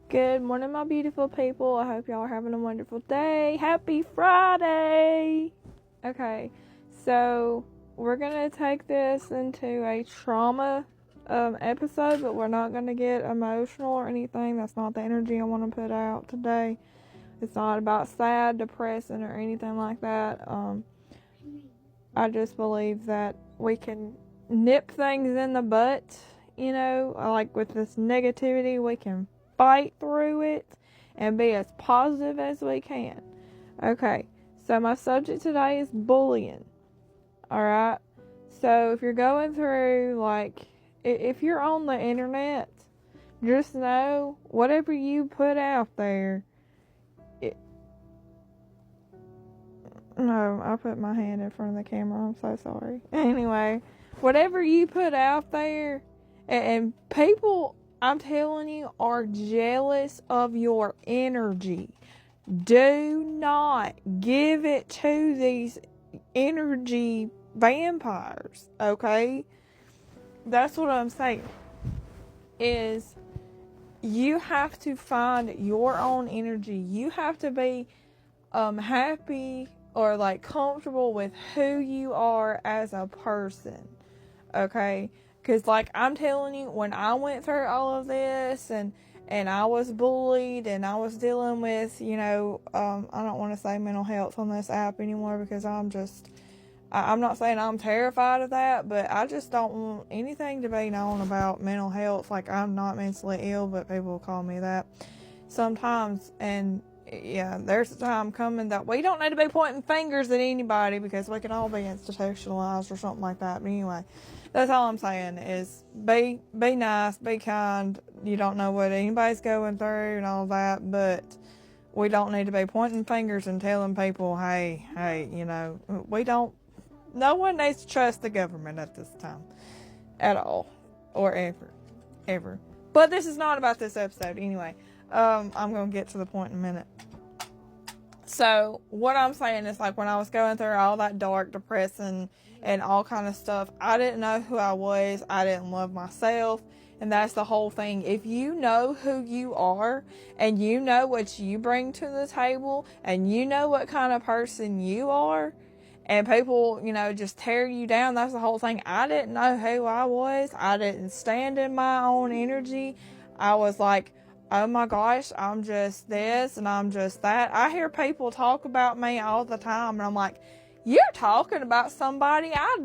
Good morning, my beautiful people. I hope y'all are having a wonderful day. Happy Friday! Okay, so we're gonna take this into a trauma episode, but we're not gonna get emotional or anything. That's not the energy I want to put out today. It's not about sad, depressing, or anything like that. I just believe that we can nip things in the butt, like with this negativity, we can fight through it and be as positive as we can. Okay, so my subject today is bullying. Alright, so if you're going through, if you're on the internet, just know whatever you put out there. No, I put my hand in front of the camera. I'm so sorry. Anyway, whatever you put out there, and people, I'm telling you, are jealous of your energy. Do not give it to these energy vampires, okay? That's what I'm saying. Is you have to find your own energy. You have to be happy or comfortable with who you are as a person, okay? Because I'm telling you, when I went through all of this and I was bullied and I was dealing with, I don't want to say mental health on this app anymore, because I'm not saying I'm terrified of that, but I just don't want anything to be known about mental health. I'm not mentally ill, but people call me that sometimes. And yeah, there's a time coming that we don't need to be pointing fingers at anybody, because we can all be institutionalized or something like that. But anyway, that's all I'm saying is be nice, be kind. You don't know what anybody's going through and all that, but we don't need to be pointing fingers and telling people, hey, no one needs to trust the government at this time at all, or ever. But this is not about this episode anyway. I'm going to get to the point in a minute. So, what I'm saying is, when I was going through all that dark, depressing, and all kind of stuff, I didn't know who I was. I didn't love myself. And that's the whole thing. If you know who you are, and you know what you bring to the table, and you know what kind of person you are, and people, just tear you down, that's the whole thing. I didn't know who I was. I didn't stand in my own energy. I was like, oh my gosh, I'm just this and I'm just that. I hear people talk about me all the time, and I'm like, you're talking about somebody I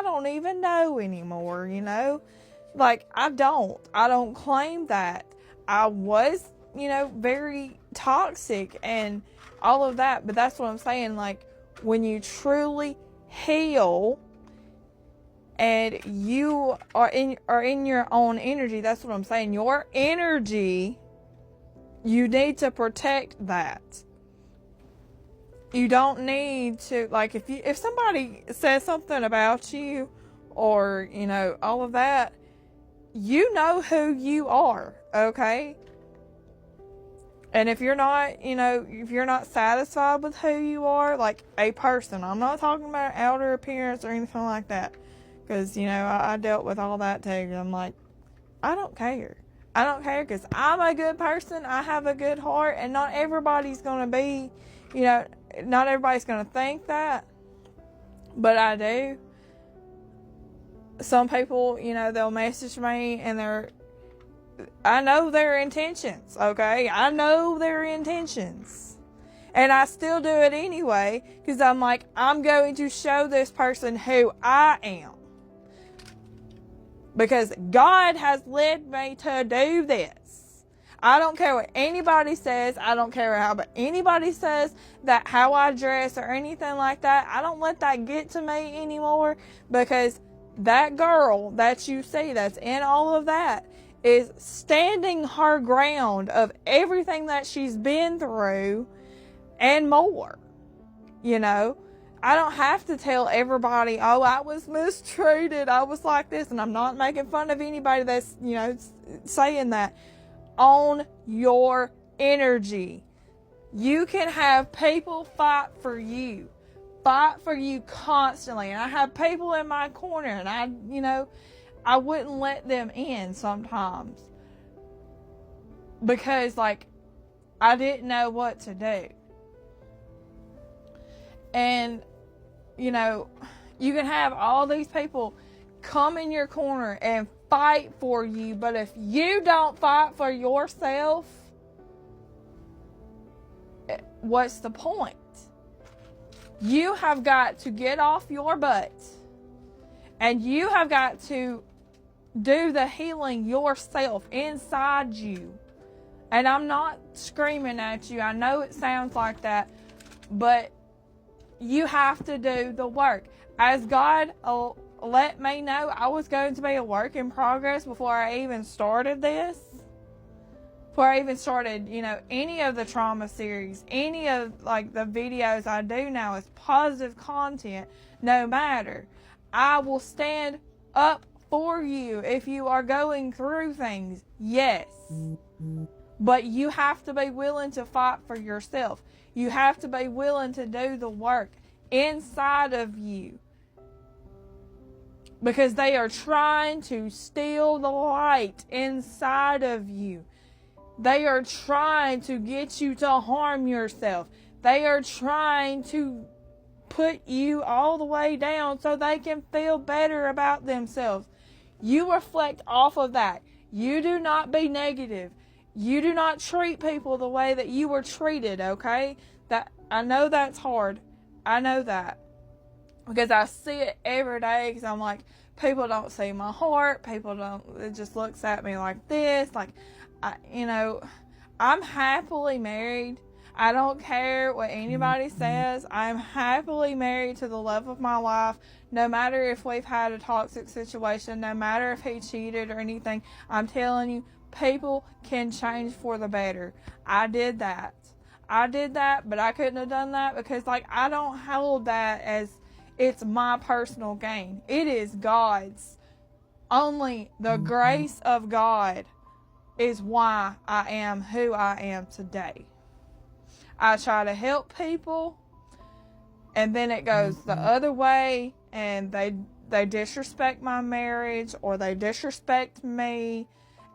don't even know anymore, I don't claim that. I was, very toxic and all of that, but that's what I'm saying. When you truly heal and you are in your own energy, that's what I'm saying. Your energy, you need to protect that. You don't need to, if somebody says something about you, or, all of that, you know who you are, okay? And if you're not satisfied with who you are, like a person, I'm not talking about outer appearance or anything like that. Because, I dealt with all that too. I'm like, I don't care. I don't care, because I'm a good person. I have a good heart. And not everybody's going to be, not everybody's going to think that. But I do. Some people, they'll message me and I know their intentions, okay? I know their intentions. And I still do it anyway, because I'm like, I'm going to show this person who I am. Because God has led me to do this. I don't care what anybody says. I don't care how anybody says that how I dress or anything like that. I don't let that get to me anymore, because that girl that you see that's in all of that is standing her ground of everything that she's been through and more. I don't have to tell everybody, oh, I was mistreated, I was like this, and I'm not making fun of anybody that's, saying that. Own your energy. You can have people fight for you constantly. And I have people in my corner, and I wouldn't let them in sometimes. because, like, I didn't know what to do. And, you know, you can have all these people come in your corner and fight for you, but if you don't fight for yourself, what's the point? You have got to get off your butt, and you have got to do the healing yourself inside you. And I'm not screaming at you. I know it sounds like that, but you have to do the work. As God let me know I was going to be a work in progress before I even started this, before I even started, you know, any of the trauma series, any of, like, the videos I do now is positive content, no matter. I will stand up for you if you are going through things, yes. But you have to be willing to fight for yourself. You have to be willing to do the work inside of you. Because they are trying to steal the light inside of you. They are trying to get you to harm yourself. They are trying to put you all the way down so they can feel better about themselves. You reflect off of that. You do not be negative. You do not treat people the way that you were treated, okay? That I know that's hard. I know that. Because I see it every day, because I'm like, people don't see my heart. People don't, it just looks at me like this. Like, you know, I'm happily married. I don't care what anybody says. I'm happily married to the love of my life. No matter if we've had a toxic situation, no matter if he cheated or anything, I'm telling you, people can change for the better. I did that, but I couldn't have done that because, like, I don't hold that as it's my personal gain. It is God's. Only the grace of God is why I am who I am today. I try to help people, and then it goes the other way, and they disrespect my marriage, or they disrespect me,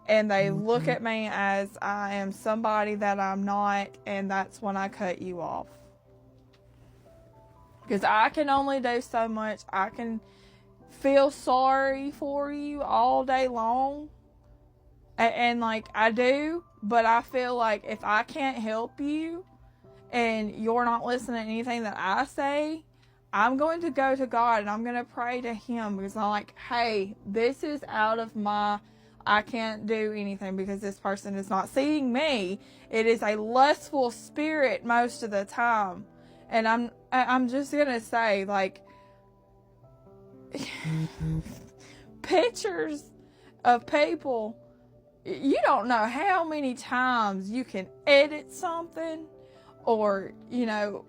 and they look at me as I am somebody that I'm not, and that's when I cut you off. Because I can only do so much. I can feel sorry for you all day long, and like, I do, but I feel like if I can't help you, and you're not listening to anything that I say, I'm going to go to God and I'm going to pray to Him, because I'm like, hey, this is out of my, I can't do anything because this person is not seeing me. It is a lustful spirit most of the time. And I'm just going to say, like, pictures of people, you don't know how many times you can edit something. Or, you know,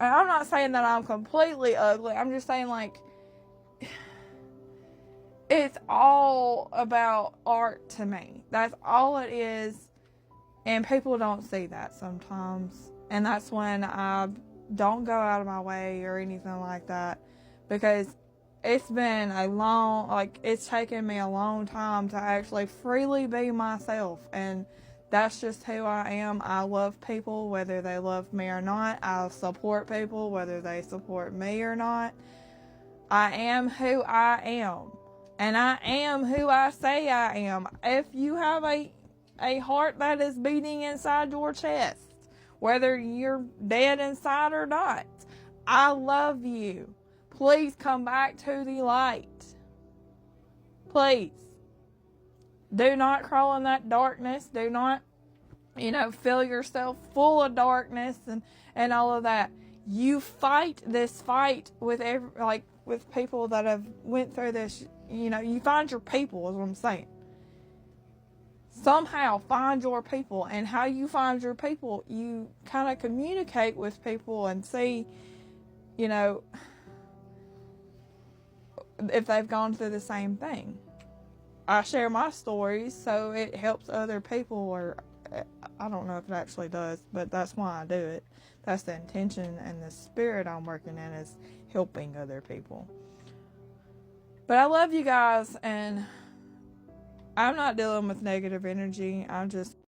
I'm not saying that I'm completely ugly. I'm just saying, like, it's all about art to me. That's all it is. And people don't see that sometimes. And that's when I don't go out of my way or anything like that. Because it's been it's taken me a long time to actually freely be myself. And that's just who I am. I love people whether they love me or not. I support people whether they support me or not. I am who I am. And I am who I say I am. If you have a heart that is beating inside your chest, whether you're dead inside or not, I love you. Please come back to the light. Please. Do not crawl in that darkness. Do not, fill yourself full of darkness and all of that. You fight this fight with with people that have went through this. You find your people, is what I'm saying. Somehow find your people, and how you find your people, you kind of communicate with people and see, if they've gone through the same thing. I share my stories so it helps other people, or I don't know if it actually does, but that's why I do it. That's the intention and the spirit I'm working in, is helping other people. But I love you guys, and I'm not dealing with negative energy. I'm just